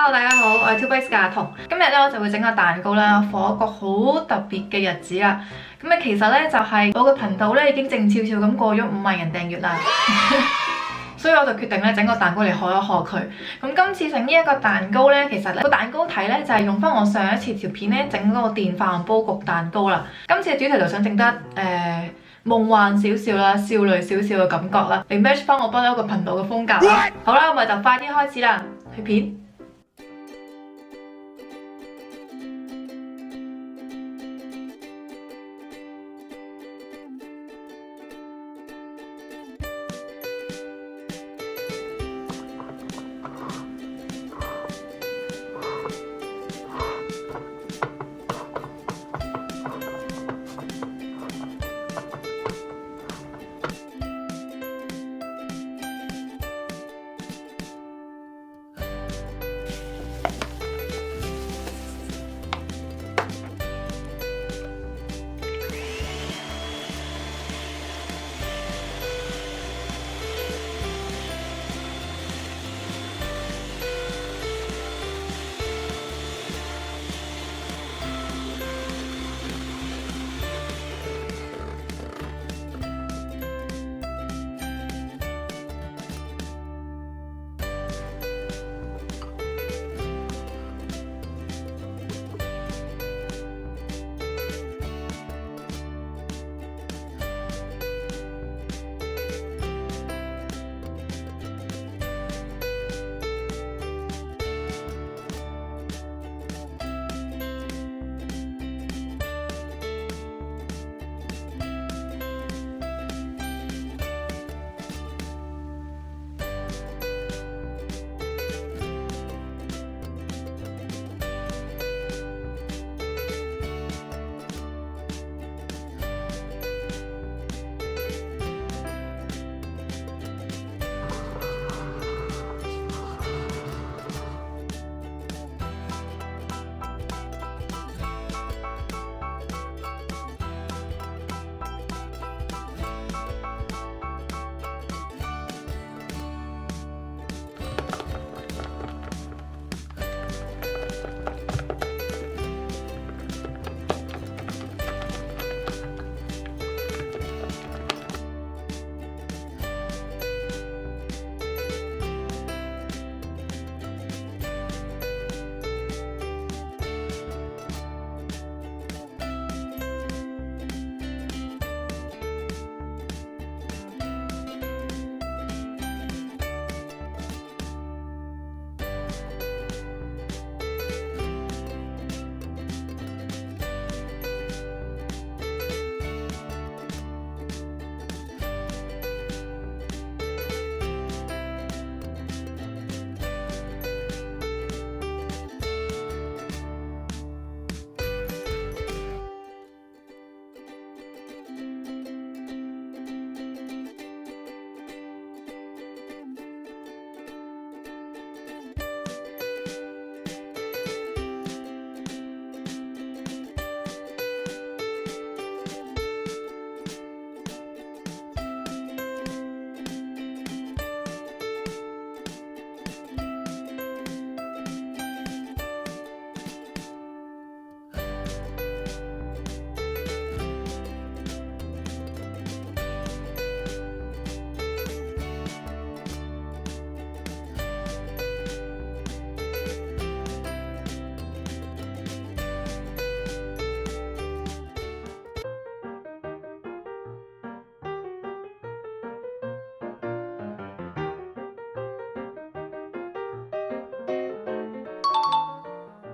Hello， 大家好，我係 2base 嘅阿彤。今日咧我就會整個蛋糕啦，放一個好特別嘅日子啦。咁啊，其實咧就係我嘅頻道咧已經靜悄悄咁過咗5萬人訂閱啦，所以我就決定咧整個蛋糕嚟賀一賀佢。咁今次整呢一個蛋糕咧，其實個蛋糕體咧就係用翻我上一次條片咧整嗰個電飯煲焗蛋糕啦。今次嘅主題就想整得夢幻少少啦，少女少少嘅感覺啦，嚟 match 翻我不嬲個頻道嘅風格啦。好啦，我咪就快啲開始啦，去片。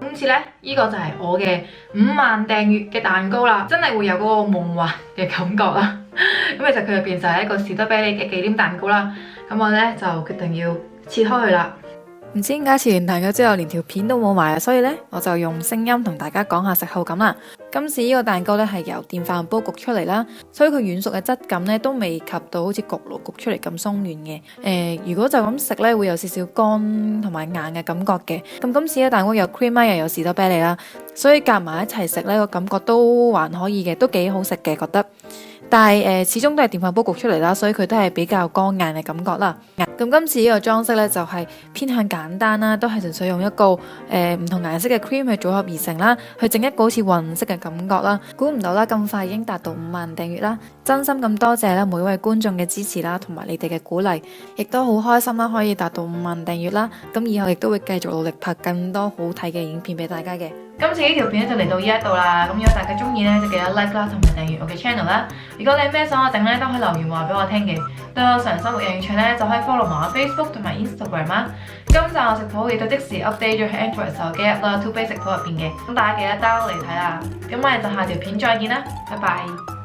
今次咧，呢個就係我嘅5萬訂閱嘅蛋糕啦，真係會有嗰個夢幻嘅感覺啦。咁其實佢入邊就係一個士多啤梨嘅紀念蛋糕啦。咁我咧就決定要切開佢啦。唔知點解切完蛋糕之後連條片都冇埋啊，所以咧我就用聲音同大家講下食後感啦。今次呢個蛋糕咧係由電飯煲焗出嚟啦，所以佢軟熟嘅質感咧都未及到好似焗爐焗出嚟咁鬆軟嘅。如果就咁食咧會有少少乾同埋硬嘅感覺嘅。咁今次嘅蛋糕有 cream 啦，又有士多啤梨啦，所以夾埋一齊食咧個感覺都還可以嘅，都幾好食嘅覺得。但係始終都係電飯煲焗出嚟啦，所以佢都係比較乾硬嘅感覺啦。咁今次呢個裝飾咧就係偏向簡單啦，都係純粹用一個唔同顏色嘅 cream 去組合而成啦，去整一個好似雲色嘅感覺啦。估唔到啦，咁快已經達到5萬訂閱啦！真心咁多謝啦每位觀眾嘅支持啦，同埋你哋嘅鼓勵，亦都好開心啦，可以達到5萬訂閱啦。咁以後亦都會繼續努力拍更多好睇嘅影片俾大家嘅。今次呢條片咧就嚟到呢一度啦，咁如果大家中意咧就記得 like 啦，同埋訂閱我嘅 channel 啦。如果你有咩想我整咧，都可以留言話俾我聽嘅。對我日常生活有興趣咧，就可以 follow 埋我 Facebook 同埋 Instagram 啦。今集我食譜亦都即時 update 咗喺 Android 手機 app 啦，2Basic 食譜入邊嘅，咁大家記得 download 嚟睇啦。咁我哋就下條片再見啦，拜拜。